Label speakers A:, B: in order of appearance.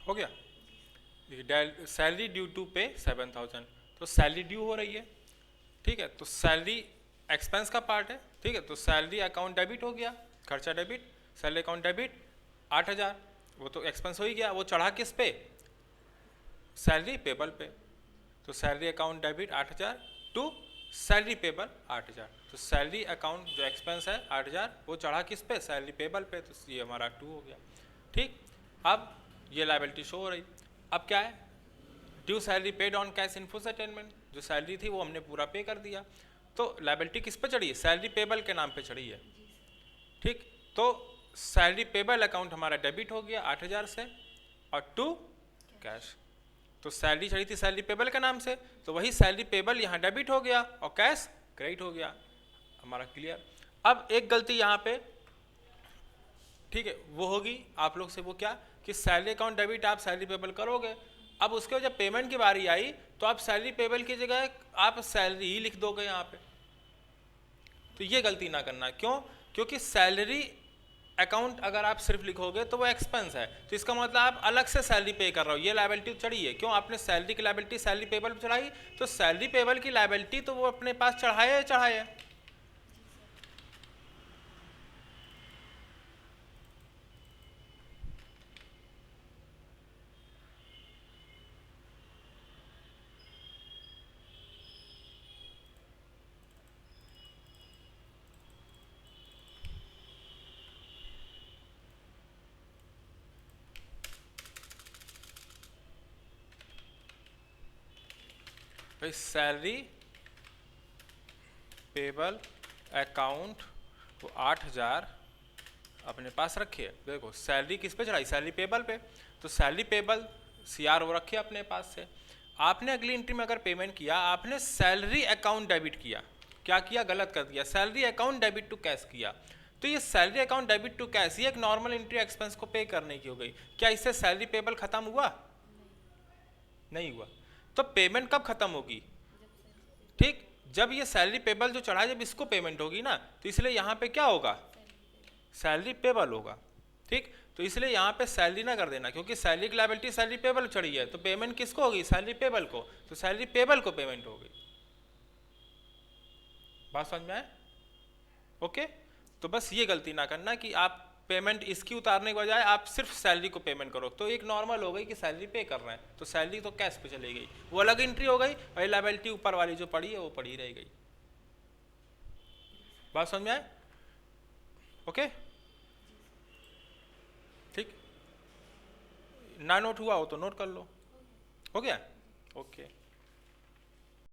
A: हो गया। Salary due to पे 7000, तो सैलरी ड्यू हो रही है, ठीक है, तो सैलरी एक्सपेंस का पार्ट है, ठीक है, तो सैलरी अकाउंट डेबिट हो गया, खर्चा डेबिट, सैलरी अकाउंट डेबिट 8000, वो तो एक्सपेंस हो ही गया, वो चढ़ा किस पे, सैलरी पेबल पे, तो salary account debit 8000 to salary payable 8000, तो सैलरी अकाउंट जो एक्सपेंस है 8000 वो चढ़ा किस पे, सैलरी पेबल पे, तो ये हमारा 2 हो गया, ठीक। अब ये लायबिलिटी शो हो रही, अब क्या है, due salary paid on cash in full settlement, जो सैलरी थी वो हमने पूरा पे कर दिया, तो लायबिलिटी किस पे चढ़ी है, सैलरी पेबल के नाम पे चढ़ी है, ठीक। तो सैलरी पेबल अकाउंट हमारा डेबिट हो गया 8000 से और टू कैश, तो सैलरी चढ़ी थी सैलरी पेबल के नाम से, तो वही सैलरी पेबल यहाँ डेबिट हो गया और कैश क्रेडिट हो गया, हमारा क्लियर। अब एक गलती यहाँ पे, ठीक है, वो होगी आप लोग से, वो क्या कि सैलरी अकाउंट डेबिट आप सैलरी पेबल करोगे, अब उसके जब पेमेंट की बारी आई तो आप सैलरी पेबल की जगह आप सैलरी ही लिख दोगे यहाँ पे, तो ये गलती ना करना, क्यों, क्योंकि सैलरी अकाउंट अगर आप सिर्फ लिखोगे तो वो एक्सपेंस है, तो इसका मतलब आप अलग से सैलरी पे कर रहे हो, ये लायबिलिटी चढ़ी है, क्यों, आपने सैलरी की लायबिलिटी सैलरी पेबल पर चढ़ाई, तो सैलरी पेबल की लायबिलिटी तो वो अपने पास चढ़ाए चढ़ाए, भाई सैलरी पेबल अकाउंट वो 8000 अपने पास रखिए, देखो सैलरी किस पे चढ़ाई, सैलरी पेबल पे, तो सैलरी पेबल सीआर वो रखे अपने पास से, आपने अगली एंट्री में अगर पेमेंट किया, आपने सैलरी अकाउंट डेबिट किया, क्या किया, गलत कर दिया, salary account debit to cash किया, तो ये salary account debit to cash ये एक नॉर्मल एंट्री एक्सपेंस को पे करने की हो गई, क्या इससे सैलरी पेबल खत्म हुआ, नहीं हुआ, तो पेमेंट कब खत्म होगी, ठीक, जब ये सैलरी पेबल जो चढ़ा जब इसको पेमेंट होगी ना, तो इसलिए यहाँ पे क्या होगा, सैलरी पेबल होगा, ठीक, तो इसलिए यहाँ पे सैलरी ना कर देना, क्योंकि सैलरी की लायबिलिटी सैलरी पेबल चढ़ी है, तो पेमेंट किसको होगी, सैलरी पेबल को, तो सैलरी पेबल को पेमेंट होगी, बात समझ में आए, ओके। तो बस ये गलती ना करना कि आप पेमेंट इसकी उतारने के बजाय आप सिर्फ सैलरी को पेमेंट करो, तो एक नॉर्मल हो गई कि सैलरी पे कर रहे हैं, तो सैलरी तो कैश पे चली गई, वो अलग एंट्री हो गई, और लायबिलिटी ऊपर वाली जो पड़ी है वो पड़ी रह गई, बात समझ में आए, ओके, ठीक, ना नोट हुआ हो तो नोट कर लो, हो गया, ओके।